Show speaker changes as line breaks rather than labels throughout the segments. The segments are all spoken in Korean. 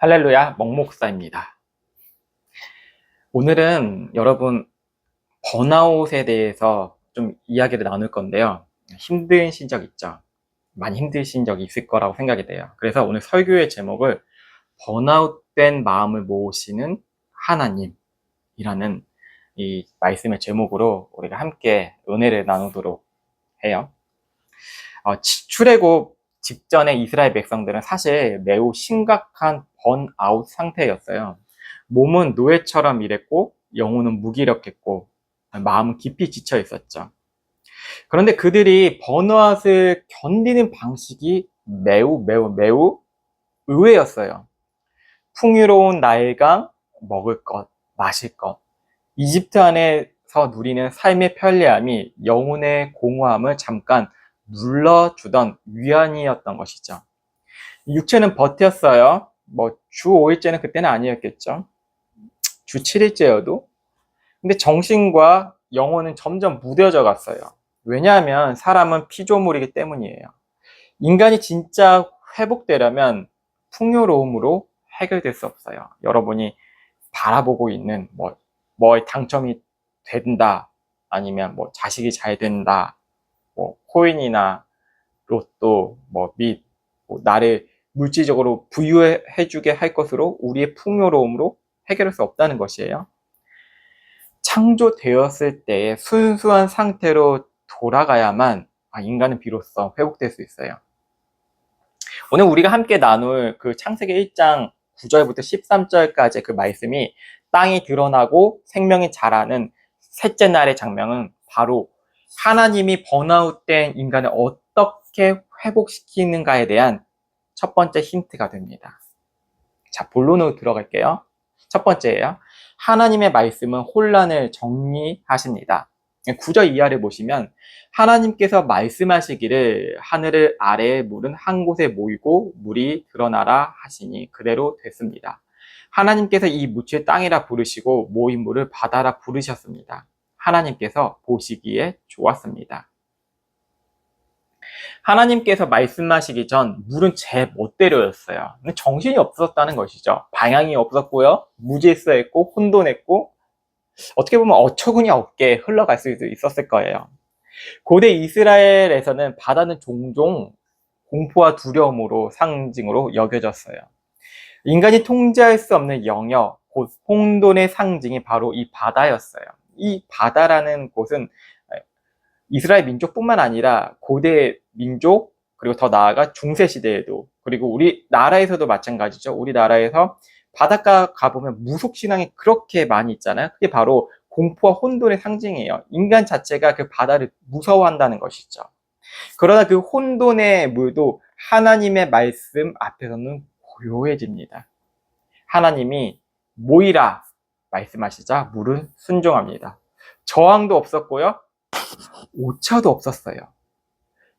할렐루야, 멍목사입니다. 오늘은 여러분 번아웃에 대해서 좀 이야기를 나눌 건데요. 힘드신 적 있죠? 많이 힘드신 적이 있을 거라고 생각이 돼요. 그래서 오늘 설교의 제목을 번아웃된 마음을 모으시는 하나님이라는 이 말씀의 제목으로 우리가 함께 은혜를 나누도록 해요. 출애굽 직전에 이스라엘 백성들은 사실 매우 심각한 번아웃 상태였어요. 몸은 노예처럼 일했고 영혼은 무기력했고 마음은 깊이 지쳐 있었죠. 그런데 그들이 번아웃을 견디는 방식이 매우 의외였어요. 풍요로운 나일강, 먹을 것, 마실 것, 이집트 안에서 누리는 삶의 편리함이 영혼의 공허함을 잠깐 눌러주던 위안이었던 것이죠. 육체는 버텼어요. 주 5일째는 그때는 아니었겠죠. 주 7일째여도. 근데 정신과 영혼은 점점 무뎌져 갔어요. 왜냐하면 사람은 피조물이기 때문이에요. 인간이 진짜 회복되려면 풍요로움으로 해결될 수 없어요. 여러분이 바라보고 있는 뭐에 당첨이 된다, 아니면 자식이 잘 된다, 코인이나 로또, 및 나를 물질적으로 부유해주게 할 것으로 우리의 풍요로움으로 해결할 수 없다는 것이에요. 창조되었을 때의 순수한 상태로 돌아가야만 인간은 비로소 회복될 수 있어요. 오늘 우리가 함께 나눌 그 창세기 1장 9절부터 13절까지 그 말씀이 땅이 드러나고 생명이 자라는 셋째 날의 장면은 바로 하나님이 번아웃된 인간을 어떻게 회복시키는가에 대한 첫 번째 힌트가 됩니다. 자, 본론으로 들어갈게요. 첫 번째예요. 하나님의 말씀은 혼란을 정리하십니다. 9절 이하를 보시면 하나님께서 말씀하시기를 하늘 아래의 물은 한 곳에 모이고 물이 드러나라 하시니 그대로 됐습니다. 하나님께서 이 묻힐 땅이라 부르시고 모인 물을 바다라 부르셨습니다. 하나님께서 보시기에 좋았습니다. 하나님께서 말씀하시기 전 물은 제 멋대로였어요. 정신이 없었다는 것이죠. 방향이 없었고요. 무질서했고 혼돈했고 어떻게 보면 어처구니 없게 흘러갈 수도 있었을 거예요. 고대 이스라엘에서는 바다는 종종 공포와 두려움으로 상징으로 여겨졌어요. 인간이 통제할 수 없는 영역, 곧 혼돈의 상징이 바로 이 바다였어요. 이 바다라는 곳은 이스라엘 민족뿐만 아니라 고대 민족, 그리고 더 나아가 중세시대에도, 그리고 우리나라에서도 마찬가지죠. 우리나라에서 바닷가 가보면 무속신앙이 그렇게 많이 있잖아요. 그게 바로 공포와 혼돈의 상징이에요. 인간 자체가 그 바다를 무서워한다는 것이죠. 그러나 그 혼돈의 물도 하나님의 말씀 앞에서는 고요해집니다. 하나님이 모이라 말씀하시자 물은 순종합니다. 저항도 없었고요. 오차도 없었어요.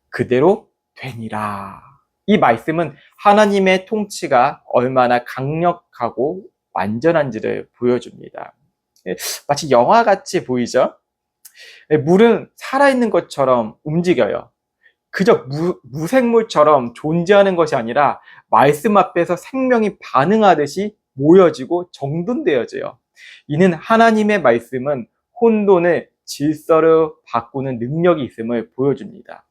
그대로 되니라. 이 말씀은 하나님의 통치가 얼마나 강력하고 완전한지를 보여줍니다. 마치 영화같이 보이죠? 물은 살아있는 것처럼 움직여요. 그저 무생물처럼 존재하는 것이 아니라 말씀 앞에서 생명이 반응하듯이 모여지고 정돈되어져요. 이는 하나님의 말씀은 혼돈을 질서로 바꾸는 능력이 있음을 보여줍니다.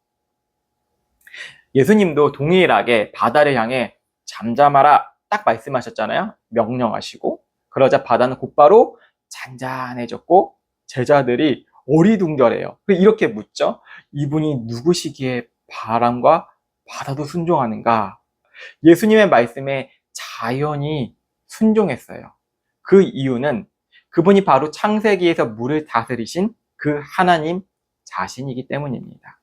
예수님도 동일하게 바다를 향해 잠잠하라 딱 말씀하셨잖아요. 명령하시고 그러자 바다는 곧바로 잔잔해졌고 제자들이 어리둥절해요. 이렇게 묻죠. 이분이 누구시기에 바람과 바다도 순종하는가? 예수님의 말씀에 자연이 순종했어요. 그 이유는 그분이 바로 창세기에서 물을 다스리신 그 하나님 자신이기 때문입니다.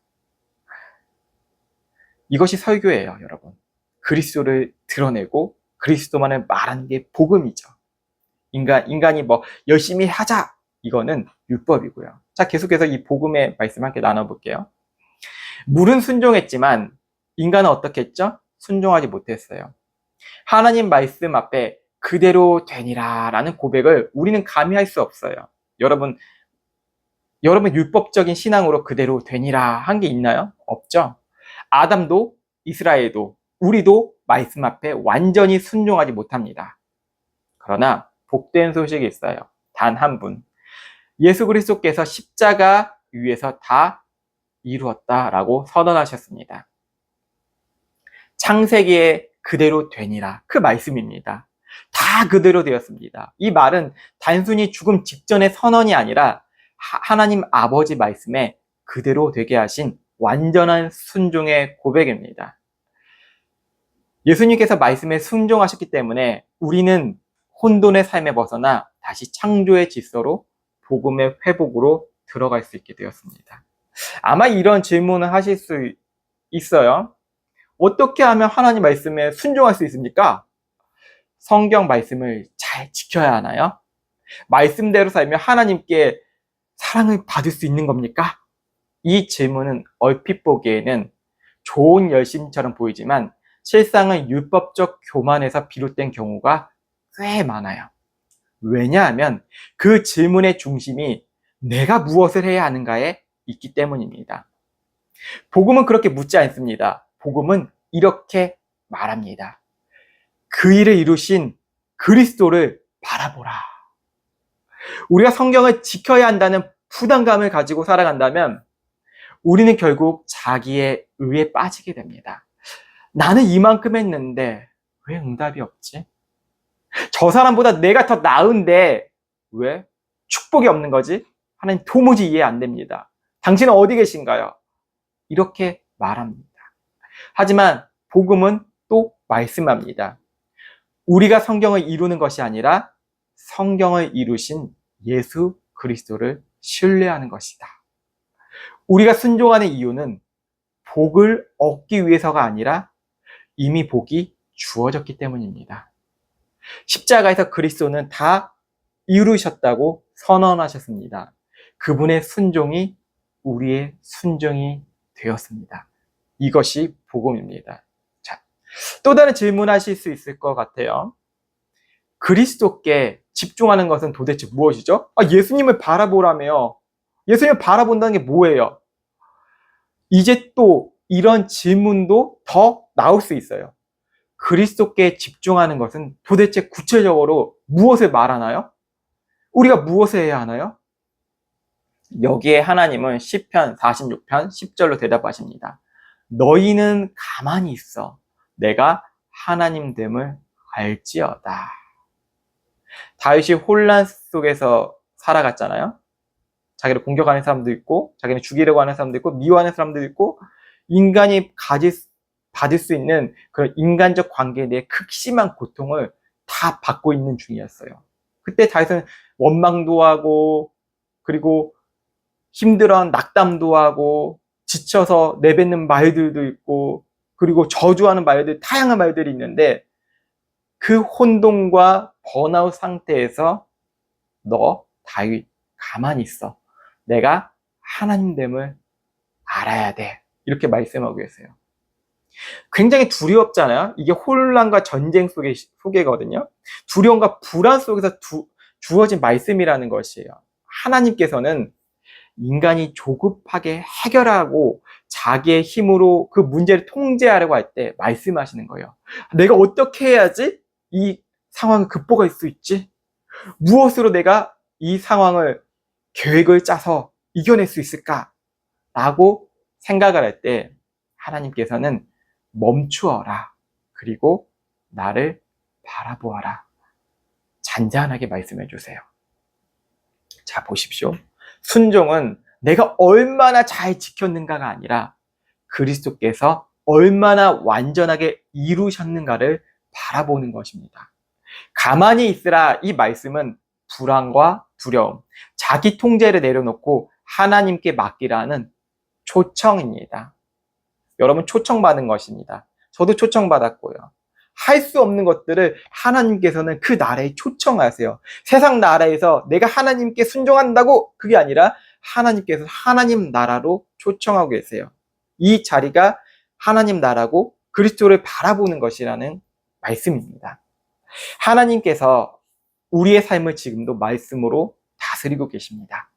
이것이 설교예요, 여러분. 그리스도를 드러내고 그리스도만을 말하는 게 복음이죠. 인간이 열심히 하자, 이거는 율법이고요. 자, 계속해서 이 복음의 말씀 함께 나눠볼게요. 물은 순종했지만 인간은 어떻게 했죠? 순종하지 못했어요. 하나님 말씀 앞에 그대로 되니라 라는 고백을 우리는 감히 할 수 없어요. 여러분 율법적인 신앙으로 그대로 되니라 한 게 있나요? 없죠. 아담도 이스라엘도 우리도 말씀 앞에 완전히 순종하지 못합니다. 그러나 복된 소식이 있어요. 단 한 분. 예수 그리스도께서 십자가 위에서 다 이루었다라고 선언하셨습니다. 창세기에 그대로 되니라. 그 말씀입니다. 다 그대로 되었습니다. 이 말은 단순히 죽음 직전의 선언이 아니라 하나님 아버지 말씀에 그대로 되게 하신 완전한 순종의 고백입니다. 예수님께서 말씀에 순종하셨기 때문에 우리는 혼돈의 삶에 벗어나 다시 창조의 질서로 복음의 회복으로 들어갈 수 있게 되었습니다. 아마 이런 질문을 하실 수 있어요. 어떻게 하면 하나님 말씀에 순종할 수 있습니까? 성경 말씀을 잘 지켜야 하나요? 말씀대로 살면 하나님께 사랑을 받을 수 있는 겁니까? 이 질문은 얼핏 보기에는 좋은 열심처럼 보이지만 실상은 율법적 교만에서 비롯된 경우가 꽤 많아요. 왜냐하면 그 질문의 중심이 내가 무엇을 해야 하는가에 있기 때문입니다. 복음은 그렇게 묻지 않습니다. 복음은 이렇게 말합니다. 그 일을 이루신 그리스도를 바라보라. 우리가 성경을 지켜야 한다는 부담감을 가지고 살아간다면 우리는 결국 자기의 의에 빠지게 됩니다. 나는 이만큼 했는데 왜 응답이 없지? 저 사람보다 내가 더 나은데 왜 축복이 없는 거지? 하나님 도무지 이해 안 됩니다. 당신은 어디 계신가요? 이렇게 말합니다. 하지만 복음은 또 말씀합니다. 우리가 성경을 이루는 것이 아니라 성경을 이루신 예수 그리스도를 신뢰하는 것이다. 우리가 순종하는 이유는 복을 얻기 위해서가 아니라 이미 복이 주어졌기 때문입니다. 십자가에서 그리스도는 다 이루셨다고 선언하셨습니다. 그분의 순종이 우리의 순종이 되었습니다. 이것이 복음입니다. 자, 또 다른 질문하실 수 있을 것 같아요. 그리스도께 집중하는 것은 도대체 무엇이죠? 예수님을 바라보라며요. 예수님을 바라본다는 게 뭐예요? 이제 또 이런 질문도 더 나올 수 있어요. 그리스도께 집중하는 것은 도대체 구체적으로 무엇을 말하나요? 우리가 무엇을 해야 하나요? 여기에 하나님은 시편 46편 10절로 대답하십니다. 너희는 가만히 있어. 내가 하나님됨을 알지어다. 다윗이 혼란 속에서 살아갔잖아요. 자기를 공격하는 사람도 있고, 자기를 죽이려고 하는 사람도 있고, 미워하는 사람도 있고, 인간이 받을 수 있는 그런 인간적 관계에 대해 극심한 고통을 다 받고 있는 중이었어요. 그때 다윗은 원망도 하고, 그리고 힘들어한 낙담도 하고, 지쳐서 내뱉는 말들도 있고, 그리고 저주하는 말들, 다양한 말들이 있는데, 그 혼돈과 번아웃 상태에서 너 다윗 가만히 있어. 내가 하나님됨을 알아야 돼. 이렇게 말씀하고 계세요. 굉장히 두렵잖아요. 이게 혼란과 전쟁 속에거든요. 두려움과 불안 속에서 주어진 말씀이라는 것이에요. 하나님께서는 인간이 조급하게 해결하고 자기의 힘으로 그 문제를 통제하려고 할 때 말씀하시는 거예요. 내가 어떻게 해야지 이 상황을 극복할 수 있지? 무엇으로 내가 이 상황을 계획을 짜서 이겨낼 수 있을까? 라고 생각을 할 때 하나님께서는 멈추어라. 그리고 나를 바라보아라. 잔잔하게 말씀해 주세요. 자, 보십시오. 순종은 내가 얼마나 잘 지켰는가가 아니라 그리스도께서 얼마나 완전하게 이루셨는가를 바라보는 것입니다. 가만히 있으라. 이 말씀은 불안과 두려움, 자기 통제를 내려놓고 하나님께 맡기라는 초청입니다. 여러분 초청받은 것입니다. 저도 초청받았고요. 할 수 없는 것들을 하나님께서는 그 나라에 초청하세요. 세상 나라에서 내가 하나님께 순종한다고 그게 아니라 하나님께서 하나님 나라로 초청하고 계세요. 이 자리가 하나님 나라고 그리스도를 바라보는 것이라는 말씀입니다. 하나님께서 우리의 삶을 지금도 말씀으로 다스리고 계십니다.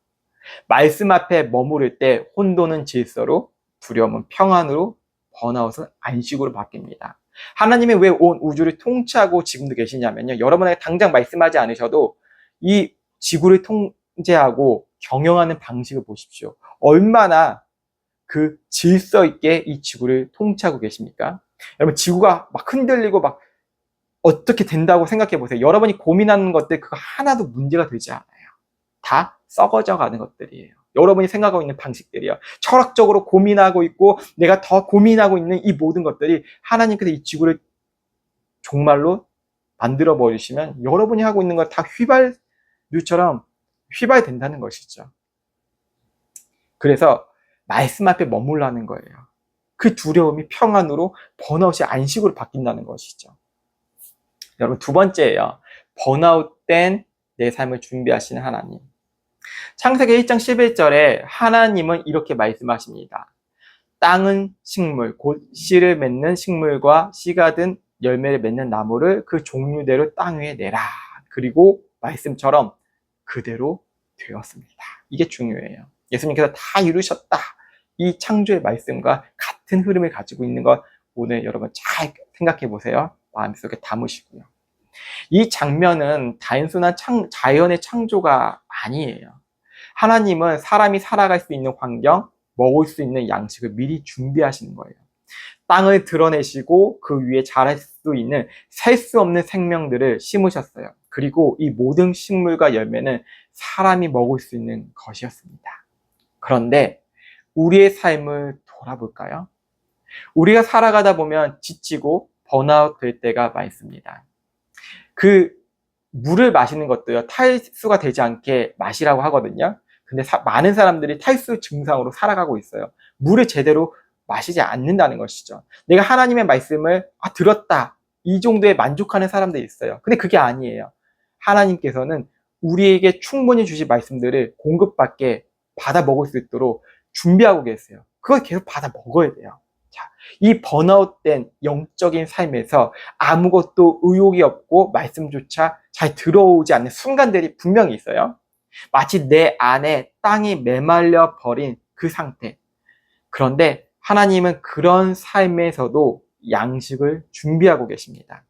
말씀 앞에 머무를 때 혼돈은 질서로, 두려움은 평안으로, 번아웃은 안식으로 바뀝니다. 하나님이 왜 온 우주를 통치하고 지금도 계시냐면요. 여러분에게 당장 말씀하지 않으셔도 이 지구를 통제하고 경영하는 방식을 보십시오. 얼마나 그 질서 있게 이 지구를 통치하고 계십니까? 여러분, 지구가 막 흔들리고 막 어떻게 된다고 생각해 보세요. 여러분이 고민하는 것들 그거 하나도 문제가 되지 않아요. 다 썩어져 가는 것들이에요. 여러분이 생각하고 있는 방식들이요. 철학적으로 고민하고 있고 내가 더 고민하고 있는 이 모든 것들이 하나님께서 이 지구를 정말로 만들어 버리시면 여러분이 하고 있는 건 다 휘발유처럼 휘발된다는 것이죠. 그래서 말씀 앞에 머물라는 거예요. 그 두려움이 평안으로, 번아웃이 안식으로 바뀐다는 것이죠. 여러분, 두 번째예요. 번아웃된 내 삶을 준비하시는 하나님. 창세기 1장 11절에 하나님은 이렇게 말씀하십니다. 땅은 식물, 곧 씨를 맺는 식물과 씨가 든 열매를 맺는 나무를 그 종류대로 땅 위에 내라. 그리고 말씀처럼 그대로 되었습니다. 이게 중요해요. 예수님께서 다 이루셨다. 이 창조의 말씀과 같은 흐름을 가지고 있는 것 오늘 여러분 잘 생각해 보세요. 마음속에 담으시고요. 이 장면은 단순한 자연의 창조가 아니에요. 하나님은 사람이 살아갈 수 있는 환경, 먹을 수 있는 양식을 미리 준비하시는 거예요. 땅을 드러내시고 그 위에 자랄 수 있는 셀 수 없는 생명들을 심으셨어요. 그리고 이 모든 식물과 열매는 사람이 먹을 수 있는 것이었습니다. 그런데 우리의 삶을 돌아볼까요? 우리가 살아가다 보면 지치고 번아웃 될 때가 많습니다. 그 물을 마시는 것도요, 탈수가 되지 않게 마시라고 하거든요. 근데 많은 사람들이 탈수 증상으로 살아가고 있어요. 물을 제대로 마시지 않는다는 것이죠. 내가 하나님의 말씀을 들었다. 이 정도에 만족하는 사람들이 있어요. 근데 그게 아니에요. 하나님께서는 우리에게 충분히 주신 말씀들을 공급받게 받아 먹을 수 있도록 준비하고 계세요. 그걸 계속 받아 먹어야 돼요. 자, 이 번아웃된 영적인 삶에서 아무것도 의욕이 없고 말씀조차 잘 들어오지 않는 순간들이 분명히 있어요. 마치 내 안에 땅이 메말려 버린 그 상태. 그런데 하나님은 그런 삶에서도 양식을 준비하고 계십니다.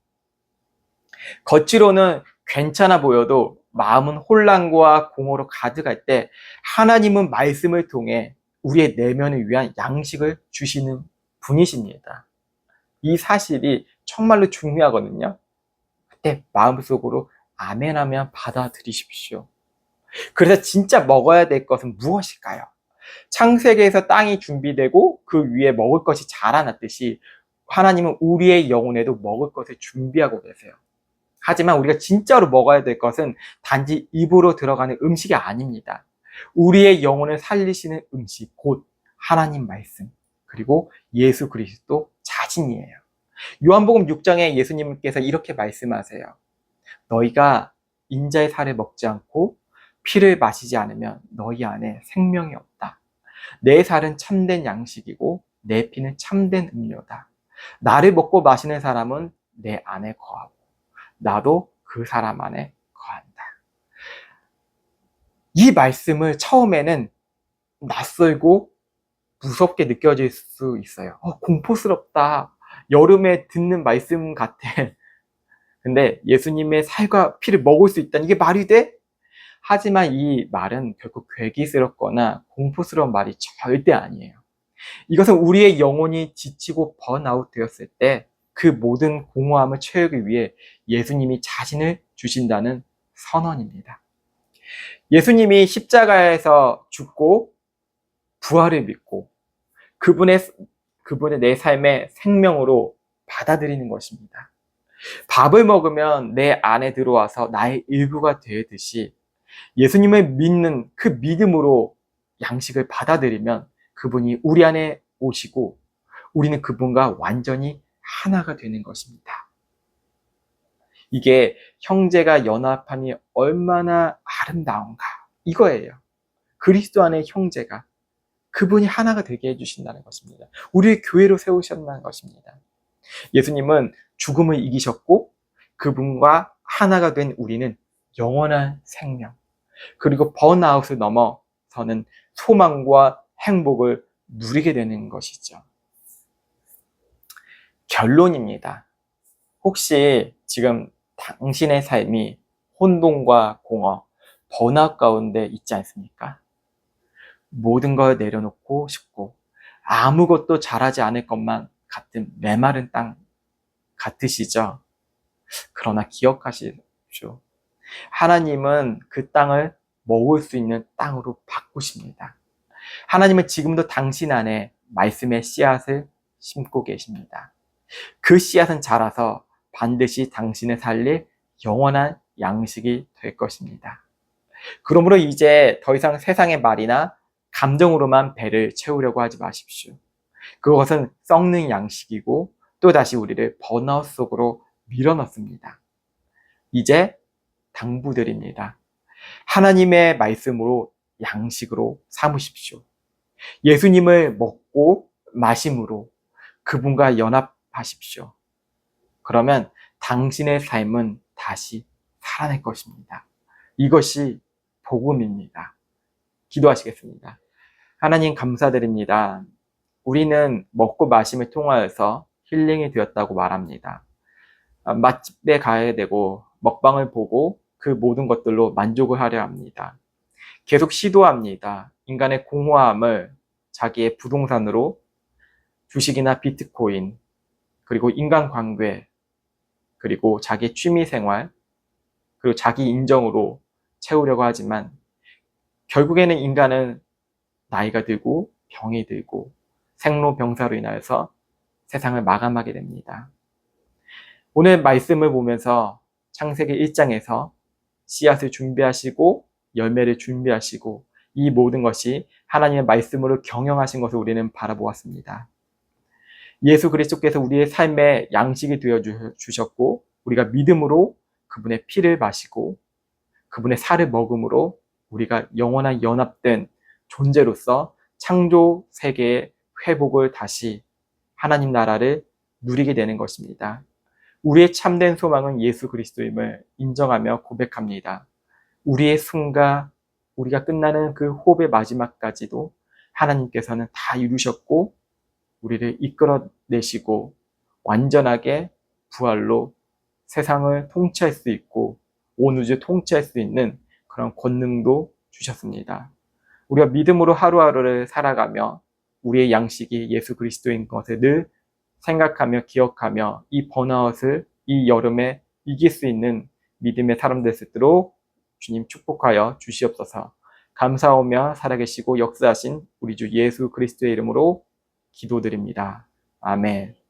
겉으로는 괜찮아 보여도 마음은 혼란과 공허로 가득할 때 하나님은 말씀을 통해 우리의 내면을 위한 양식을 주시는 분이십니다. 이 사실이 정말로 중요하거든요. 그때 마음속으로 아멘 하면 받아들이십시오. 그래서 진짜 먹어야 될 것은 무엇일까요? 창세기에서 땅이 준비되고 그 위에 먹을 것이 자라났듯이 하나님은 우리의 영혼에도 먹을 것을 준비하고 계세요. 하지만 우리가 진짜로 먹어야 될 것은 단지 입으로 들어가는 음식이 아닙니다. 우리의 영혼을 살리시는 음식, 곧 하나님 말씀, 그리고 예수 그리스도 자신이에요. 요한복음 6장에 예수님께서 이렇게 말씀하세요. 너희가 인자의 살을 먹지 않고 피를 마시지 않으면 너희 안에 생명이 없다. 내 살은 참된 양식이고 내 피는 참된 음료다. 나를 먹고 마시는 사람은 내 안에 거하고 나도 그 사람 안에 거한다. 이 말씀을 처음에는 낯설고 무섭게 느껴질 수 있어요. 공포스럽다. 여름에 듣는 말씀 같아. 근데 예수님의 살과 피를 먹을 수 있다니 이게 말이 돼? 하지만 이 말은 결국 괴기스럽거나 공포스러운 말이 절대 아니에요. 이것은 우리의 영혼이 지치고 번아웃 되었을 때 그 모든 공허함을 채우기 위해 예수님이 자신을 주신다는 선언입니다. 예수님이 십자가에서 죽고 부활을 믿고 그분의 내 삶의 생명으로 받아들이는 것입니다. 밥을 먹으면 내 안에 들어와서 나의 일부가 되듯이 예수님을 믿는 그 믿음으로 양식을 받아들이면 그분이 우리 안에 오시고 우리는 그분과 완전히 하나가 되는 것입니다. 이게 형제가 연합함이 얼마나 아름다운가 이거예요. 그리스도 안의 형제가 그분이 하나가 되게 해주신다는 것입니다. 우리의 교회로 세우셨다는 것입니다. 예수님은 죽음을 이기셨고 그분과 하나가 된 우리는 영원한 생명 그리고 번아웃을 넘어서는 소망과 행복을 누리게 되는 것이죠. 결론입니다. 혹시 지금 당신의 삶이 혼돈과 공허, 번아웃 가운데 있지 않습니까? 모든 걸 내려놓고 싶고 아무것도 잘하지 않을 것만 같은 메마른 땅 같으시죠? 그러나 기억하십시오. 하나님은 그 땅을 먹을 수 있는 땅으로 바꾸십니다. 하나님은 지금도 당신 안에 말씀의 씨앗을 심고 계십니다. 그 씨앗은 자라서 반드시 당신을 살릴 영원한 양식이 될 것입니다. 그러므로 이제 더 이상 세상의 말이나 감정으로만 배를 채우려고 하지 마십시오. 그것은 썩는 양식이고 또다시 우리를 번아웃 속으로 밀어넣습니다. 이제 당부드립니다. 하나님의 말씀으로 양식으로 삼으십시오. 예수님을 먹고 마심으로 그분과 연합하십시오. 그러면 당신의 삶은 다시 살아날 것입니다. 이것이 복음입니다. 기도하시겠습니다. 하나님 감사드립니다. 우리는 먹고 마심을 통하여서 힐링이 되었다고 말합니다. 맛집에 가야 되고 먹방을 보고 그 모든 것들로 만족을 하려 합니다. 계속 시도합니다. 인간의 공허함을 자기의 부동산으로 주식이나 비트코인, 그리고 인간관계, 그리고 자기의 취미생활, 그리고 자기 인정으로 채우려고 하지만 결국에는 인간은 나이가 들고 병이 들고 생로병사로 인하여서 세상을 마감하게 됩니다. 오늘 말씀을 보면서 창세기 1장에서 씨앗을 준비하시고 열매를 준비하시고 이 모든 것이 하나님의 말씀으로 경영하신 것을 우리는 바라보았습니다. 예수 그리스도께서 우리의 삶의 양식이 되어 주셨고 우리가 믿음으로 그분의 피를 마시고 그분의 살을 먹음으로 우리가 영원한 연합된 존재로서 창조 세계의 회복을 다시 하나님 나라를 누리게 되는 것입니다. 우리의 참된 소망은 예수 그리스도임을 인정하며 고백합니다. 우리의 승과 우리가 끝나는 그 호흡의 마지막까지도 하나님께서는 다 이루셨고 우리를 이끌어내시고 완전하게 부활로 세상을 통치할 수 있고 온 우주 통치할 수 있는 그런 권능도 주셨습니다. 우리가 믿음으로 하루하루를 살아가며 우리의 양식이 예수 그리스도인 것을 늘 생각하며 기억하며 이 번아웃을 이 여름에 이길 수 있는 믿음의 사람 될 수 있도록 주님 축복하여 주시옵소서. 감사하며 살아계시고 역사하신 우리 주 예수 그리스도의 이름으로 기도드립니다. 아멘.